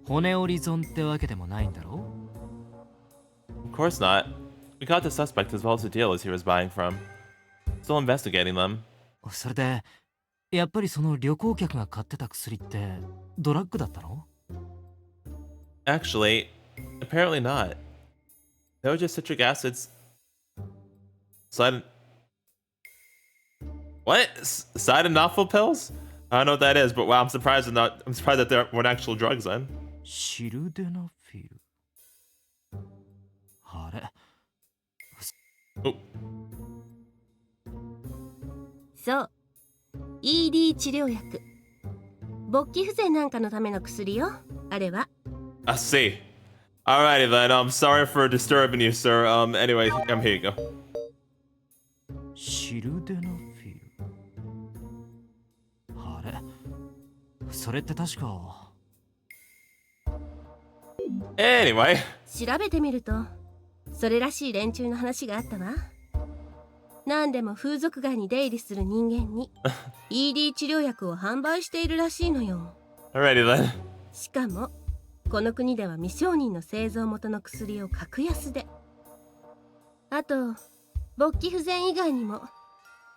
骨折り損ってわけでもないんだろう？ Of course not. We caught the suspect as well as the dealers he was buying from. Still investigating them. それで、やっぱりその旅行客が買ってた薬ってドラッグだったの？ Actually, apparently not. They were just citric acids. What? Sildenafil pills? I don't know what that is, but wow, I'm surprised that there weren't actual drugs then. シルデナフィル。あれ？ Oh. そう ED 治療薬勃起不全なんかのための薬よあれは I see. Alrighty then, sorry for disturbing you, sir. Anyway, here you go. シルデナフィル。あれ？それって確か。Anyway. 調べてみるとそれらしい連中の話があったわ何でも風俗街に出入りする人間に ED 治療薬を販売しているらしいのよ Alrighty then. しかもこの国では未承認の製造元の薬を格安であと勃起不全以外にも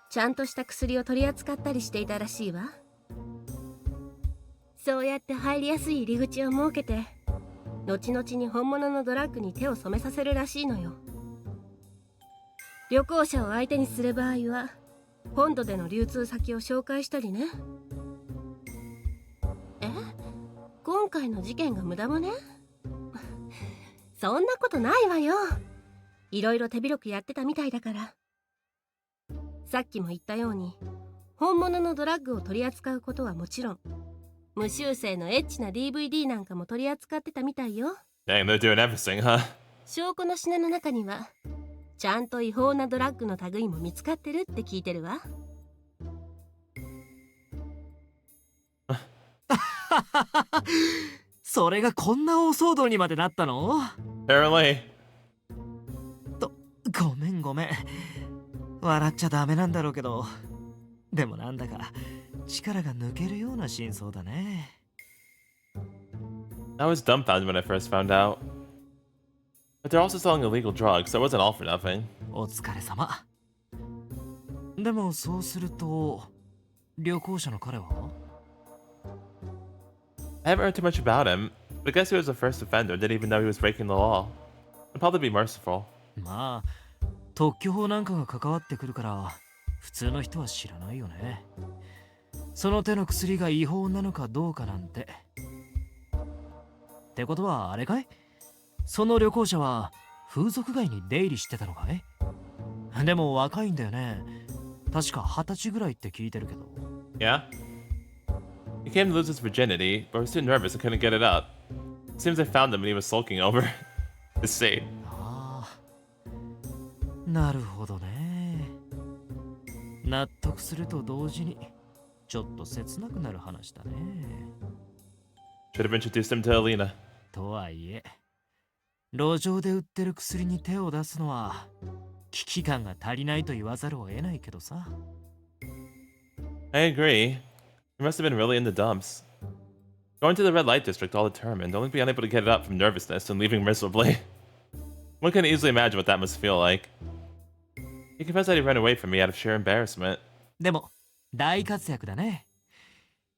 ちゃんとした薬を取り扱ったりしていたらしいわそうやって入りやすい入り口を設けて後々に本物のドラッグに手を染めさせるらしいのよ旅行者を相手にする場合は本土での流通先を紹介したりね今回の事件が無駄もねそんなことないわよいろいろ手広くやってたみたいだからさっきも言ったように本物のドラッグを取り扱うことはもちろん無修正のエッチな DVD なんかも取り扱ってたみたいよ Dang, they're doing everything, huh? 証拠の品の中にはちゃんと違法なドラッグの類も見つかってるって聞いてるわそれがこんな大騒動にまでなったの？ Apparently. ごめんごめん。笑っちゃダメなんだろうけど、でもなんだか力が抜けるような真相だね。I was dumbfounded when I first found out. But they're also selling illegal drugs, so it wasn't all for nothing. お疲れ様。でもそうすると旅行者の彼は I haven't heard too much about him, but I guess he was the first offender and didn't even know he was breaking the law. He'd probably be merciful. まあ特許法なんかが関わってくるから普通の人は知らないよね。その手の薬が違法なのかどうかなんて。ってことはあれかい？その旅行者は風俗街に出入りしてたのかい？でも若いんだよね。確か20歳ぐらいって聞いてるけど。Yeah? He came to lose his virginity, but was too nervous and couldn't get it up. Seems they found him and he was sulking over his state. ああ、なるほどね。納得すると同時にちょっと切なくなる話だね。Should have introduced him to Alina. とはいえ、路上で売ってる薬に手を出すのは危機感が足りないと言わざるを得ないけどさ。I agree. He must have been really in the dumps. Going to the red light district all determined, only being unable to get it up from nervousness and leaving miserably. One can easily imagine what that must feel like. He confessed that he ran away from me out of sheer embarrassment. でも大活躍だね。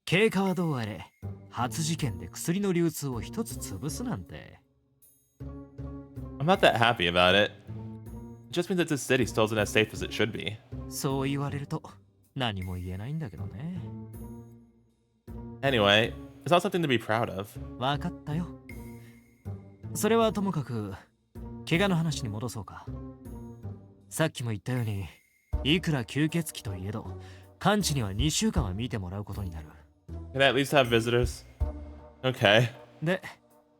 経過はどうあれ、初事件で薬の流通を一つ潰すなんて。I'm not that happy about it. It just means that this city still isn't as safe as it should be. そう言われると何も言えないんだけどね。Anyway, it's not something to be proud of. わかったよ。それはともかく怪我の話に戻そうか。さっきも言ったように、いくら吸血鬼といえど完治には2週間は見てもらうことになる。Can I at least have visitors? Okay. で、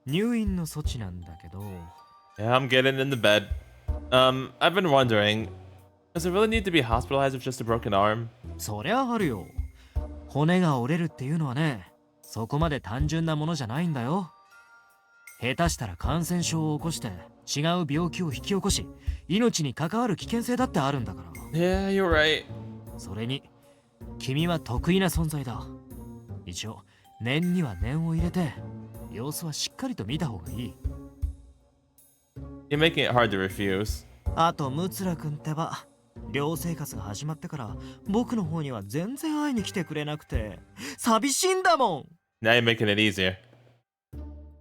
入院の措置なんだけど。Yeah, I'm getting in the bed. I've been wondering, does it really need to be hospitalized with just a broken arm? そりゃあるよ。骨が折れるっていうのはね、そこまで単純なものじゃないんだよ。下手したら感染症を起こして違う病気を引き起こし、命に関わる危険性だってあるんだから。Yeah, you're right. それに、君は得意な存在だ。一応、念には念を入れて、様子はしっかりと見た方がいい。You're making it hard to refuse. あと、ムツラ君ってば、寮生活が始まってから僕の方には全然会いに来てくれなくて寂しいんだもん。 Now you're making it easier.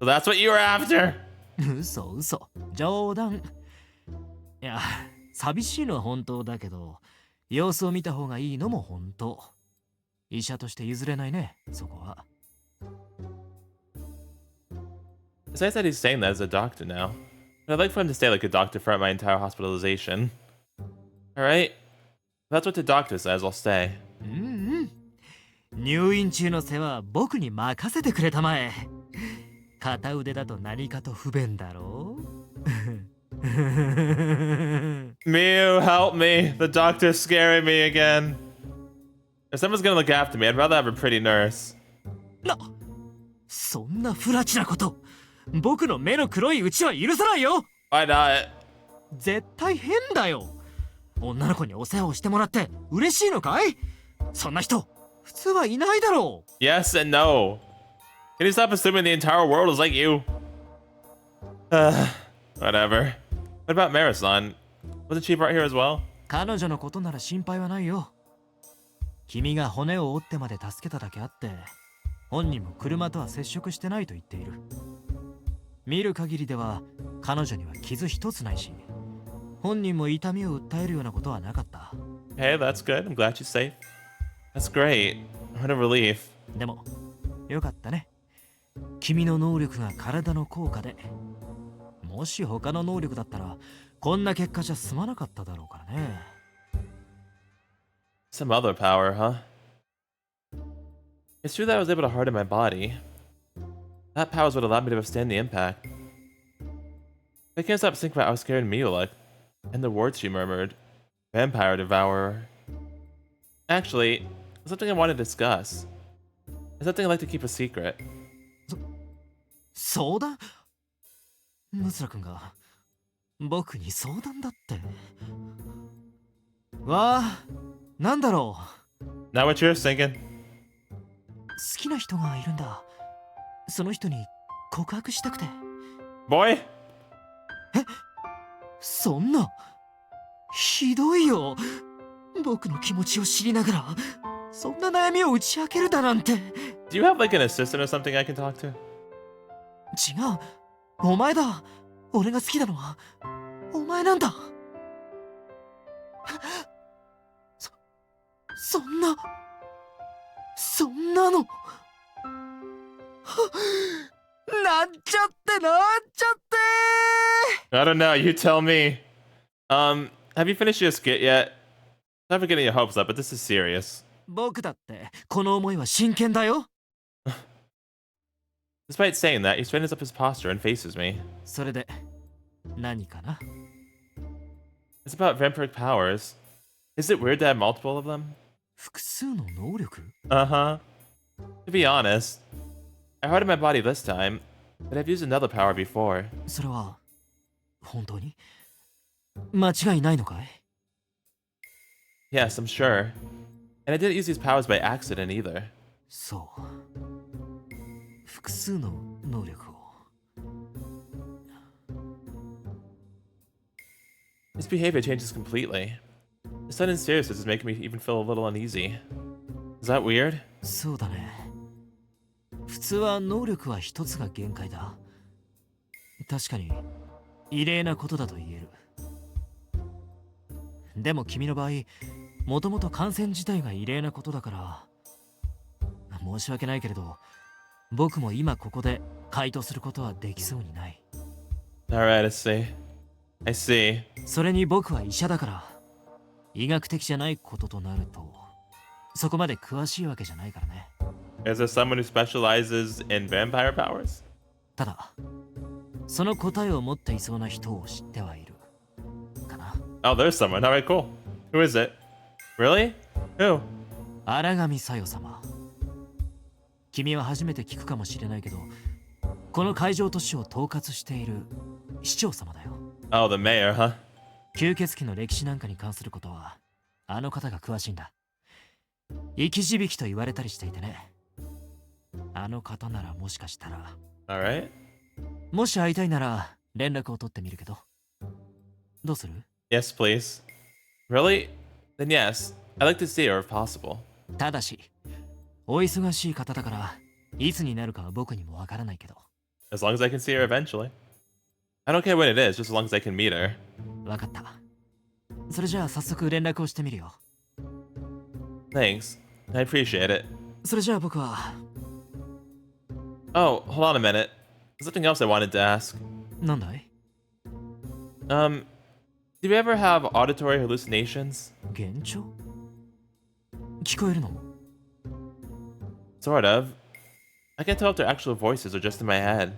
So that's what you were after. 嘘冗談。いや、寂しいのは本当だけど様子を見た方がいいのも本当。医者として譲れないね、そこは。 It's nice that he's saying that as a doctor now. But I'd like for him to stay like a doctor throughout my entire hospitalization. Alright? That's what the doctor says, I'll stay. 入院中の世話は僕に任せてくれたまえ。片腕だと何かと不便だろう。Mew, help me. The doctor's scaring me again. If someone's gonna look after me, I'd rather have a pretty nurse. そんな不埒なこと、僕の目の黒いうちは許さないよ。 Why not? 絶対変だよ。女の子にお世話をしてもらって嬉しいのかい？そんな人普通はいないだろう。 Yes and no. Can you stop assuming the entire world is like you? Whatever. What about Marathon? Wasn't she brought here as well? 彼女のことなら心配はないよ。君が骨を折ってまで助けただけあって、本人も車とは接触してないと言っている。見る限りでは彼女には傷一つないし、本人も痛みを訴えるようなことはなかった。 Hey, that's good. I'm glad she's safe. That's great. What a relief. でも、よかったね。君の能力が体の効果で。もし他の能力だったら、こんな結果じゃ済まなかっただろうからね。Some other power, huh? It's true that I was able to harden my body. That power is what allowed me to withstand the impact. I can't stop thinking about how scared Mio looked, and the words she murmured. Vampire devourer. Actually, there's something I want to discuss. It's something I'd like to keep a secret. 相談？ムツラ君が僕に相談だって。わあ、なんだろう。 Now what you're thinking? 好きな人がいるんだ。その人に告白したくて。 Boy? そんなひどいよ。僕の気持ちを知りながらそんな悩みを打ち明けるだなんて。違う、 Do you have like an assistant or something I can talk to? お前だ。俺が好きなのはお前なんだ。そんなのなんちゃって。 I don't know. You tell me. Have you finished your skit yet? Not for getting your hopes up, but this is serious. 僕だってこの思いは真剣だよ。 Despite saying that, he straightens up his posture and faces me. それで何かな。 It's about vampiric powers. Is it weird to have multiple of them? 複数の能力。 Uh-huh. To be honest, I hardened my body this time, but I've used another power before. それは本当に間違いないのかい？ Yes, I'm sure. And I didn't use these powers by accident either. そう。複数の能力を。 His behavior changes completely. The sudden seriousness is making me even feel a little uneasy. Is that weird? そうだね。普通は能力は一つが限界だ。確かに異例なことだと言える。でも君の場合、もともと感染自体が異例なことだから、申し訳ないけれど、僕も今ここで回答することはできそうにない。 Alright, I see. それに僕は医者だから、医学的じゃないこととなると、そこまで詳しいわけじゃないからね。Is there someone who specializes in vampire powers? ただ、その答えを持っていそうな人を知ってはいる。かな。 Oh, there's someone. Alright, cool. Who is it? Really? Who? 荒神さよ様。君は初めて聞くかもしれないけど、この海上都市を統括している市長様だよ。 Oh, the mayor, huh? 吸血鬼の歴史なんかに関することは、あの方が詳しいんだ。生き字引と言われたりしていてね。あの方ならもしかしたら。 Alright. もし会いたいなら連絡を取ってみるけど。どうする？ Yes, please. Really? Then yes. I'd like to see her if possible. ただし、お忙しい方だから、いつになるかは僕にもわからないけど。 As long as I can see her eventually. I don't care when it is, just as long as I can meet her. わかった。それじゃあ早速連絡をしてみるよ。 Thanks. I appreciate it. それじゃあ僕は。 Oh, hold on a minute. There's something else I wanted to ask. なんだい？ Do you ever have auditory hallucinations? 幻聴？聞こえるの？ Sort of. I can't tell if they're actual voices or just in my head.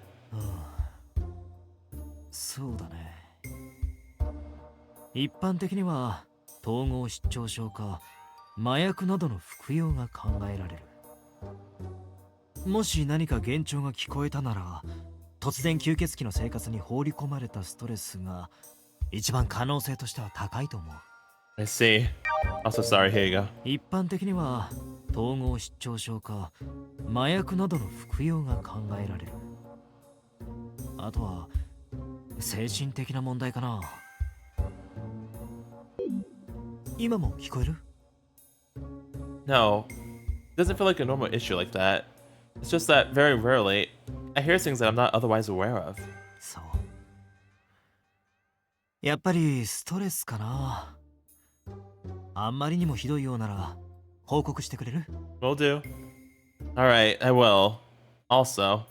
そうだね。一般的には統合失調症か麻薬などの服用が考えられる。もし何か幻聴が聞こえたなら、突然吸血鬼の生活に放り込まれたストレスが一番可能性としては高いと思う。 I see. Also sorry, here you go. 一般的には統合失調症か麻薬などの服用が考えられる。あとは精神的な問題かな。今も聞こえる？ No. It doesn't feel like a normal issue like that. It's just that very rarely, I hear things that I'm not otherwise aware of. そう。やっぱりストレスかな。あんまりにもひどいようなら報告してくれる？ Will do. Alright, I will. Also,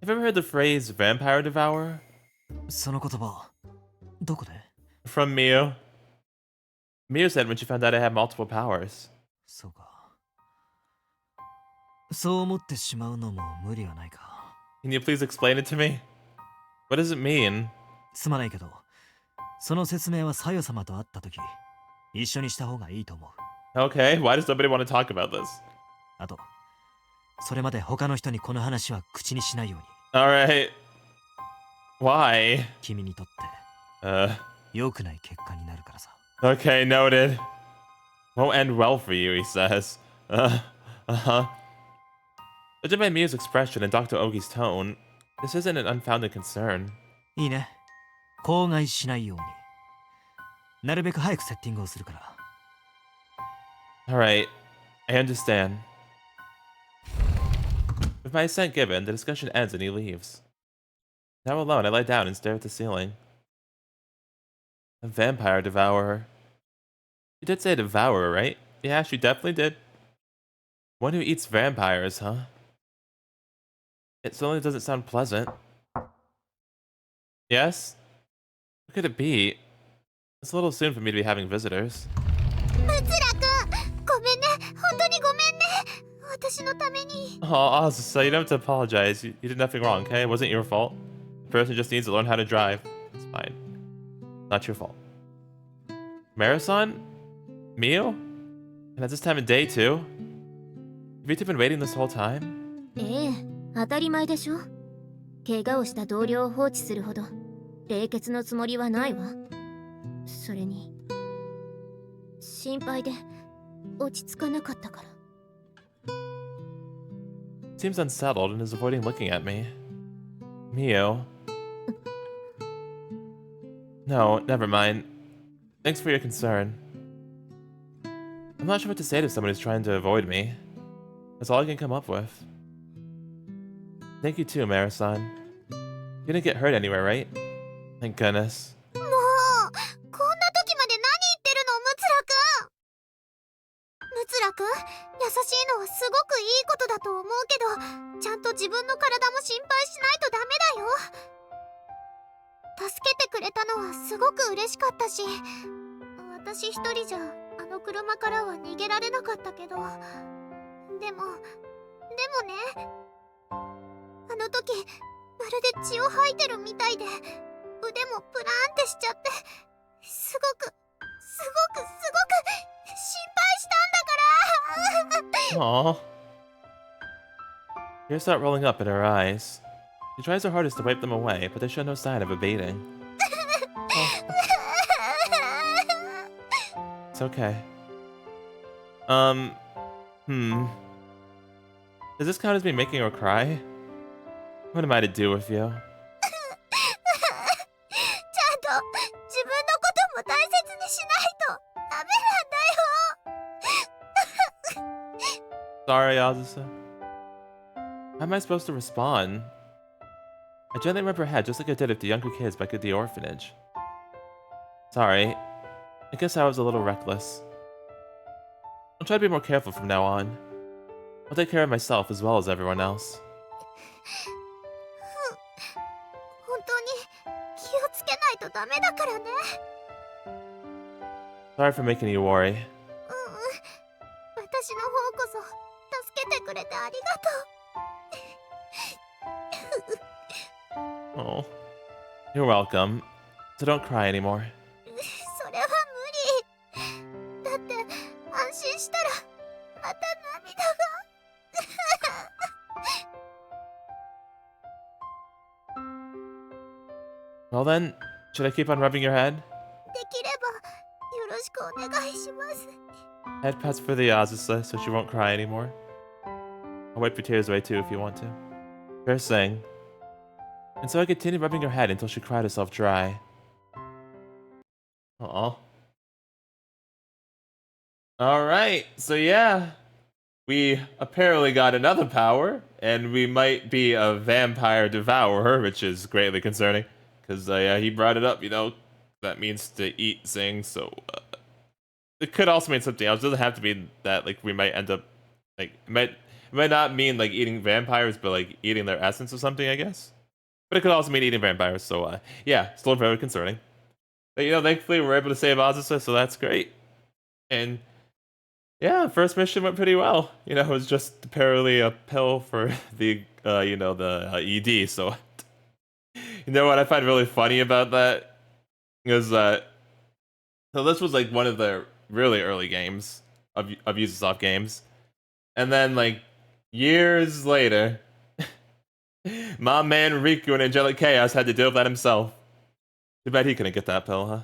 have you ever heard the phrase vampire devourer? その言葉、どこで？ From Miu. Miu said when she found out I had multiple powers. そうか。そう思ってしまうのも無理はないか。 Can you please explain it to me? What does it mean? すまないけど、その説明はサヨ様と会った時、一緒にした方がいいと思う。 Okay, why does nobody want to talk about this? あと、それまで他の人にこの話は口にしないように。 Alright. Why? 君にとって Uh, 良くない結果になるからさ。 okay, noted. Won't end well for you, he says. Uh-huh. Judging by Miu's expression and Dr. Ogi's tone, this isn't an unfounded concern. いいね。口外しないように。なるべく早くセッティングをするから。 Alright, I understand. With my assent given, the discussion ends and he leaves. Now alone, I lie down and stare at the ceiling. A vampire devourer. She did say devourer, right? Yeah, she definitely did. One who eats vampires, huh? It certainly doesn't sound pleasant. Yes? What could it be? It's a little soon for me to be having visitors. ムツラくん、ごめんね。本当にごめんね。私のために。 Oh, Azusa, you don't have to apologize. You did nothing wrong, okay? It wasn't your fault. The person just needs to learn how to drive. It's fine. Not your fault. Marathon? Mio? And at this time of day, too? Have you two been waiting this whole time? ええ、当たり前でしょ。怪我をした同僚を放置するほど冷血のつもりはないわ。それに心配で落ち着かなかったから。 Seems unsettled and is avoiding looking at me. Mio. No, never mind. Thanks for your concern. I'm not sure what to say to someone who's trying to avoid me. That's all I can come up with. Thank you too, Marasan. You didn't get hurt anywhere, right? Thank goodness. もう、こんな時まで何言ってるの、ムツラくん。ムツラくん、優しいのはすごくいいことだと思うけど、ちゃんと自分の体も心配しないとダメだよ。助けてくれたのはすごく嬉しかったし、私一人じゃあの車からは逃げられなかったけど、でもね、あの時まるで血を吐いてるみたいで腕もプラーンってしちゃって、すごく心配したんだから。 Aww. Tears start rolling up in her eyes. She tries her hardest to wipe them away, but they show no sign of abating. Oh. It's okay. Does this count as me making her cry? What am I to do with you? ちゃんと自分のことも大切にしないとダメなんだよ。 Sorry, Azusa. How am I supposed to respond? I gently rub her head just like I did with the younger kids back at the orphanage. Sorry. I guess I was a little reckless. I'll try to be more careful from now on. I'll take care of myself as well as everyone else. 本当に気をつけないとダメだからね。 Sorry for making you worry. 私の方こそ助けてくれてありがとう。 Oh. You're welcome. So don't cry anymore. それは無理。だって安心したらまた涙が。 Well then, should I keep on rubbing your head? できればよろしくお願いします。 Head pats for the Azusa so she won't cry anymore. I'll wipe your tears away too if you want to. Fair saying. And so I continued rubbing her head until she cried herself dry. Aww. Alright, so yeah. We apparently got another power, and we might be a vampire devourer, which is greatly concerning. Because yeah, he brought it up, you know, that means to eat things, so... it could also mean something else. It doesn't have to be that, like, we might end up... like, it might not mean, like, eating vampires, but, like, eating their essence or something, I guess. But it could also mean eating vampires, so, yeah, still very concerning. But, you know, thankfully we're able to save Azusa, so that's great. And, yeah, first mission went pretty well. You know, it was just apparently a pill for the, you know, the ED, so... you know what I find really funny about that? Is that... so this was, like, one of the really early games of Yuzusoft games. And then, like, years later... my man Riku and Angelic Chaos had to deal with that himself. Too bad he couldn't get that pill, huh?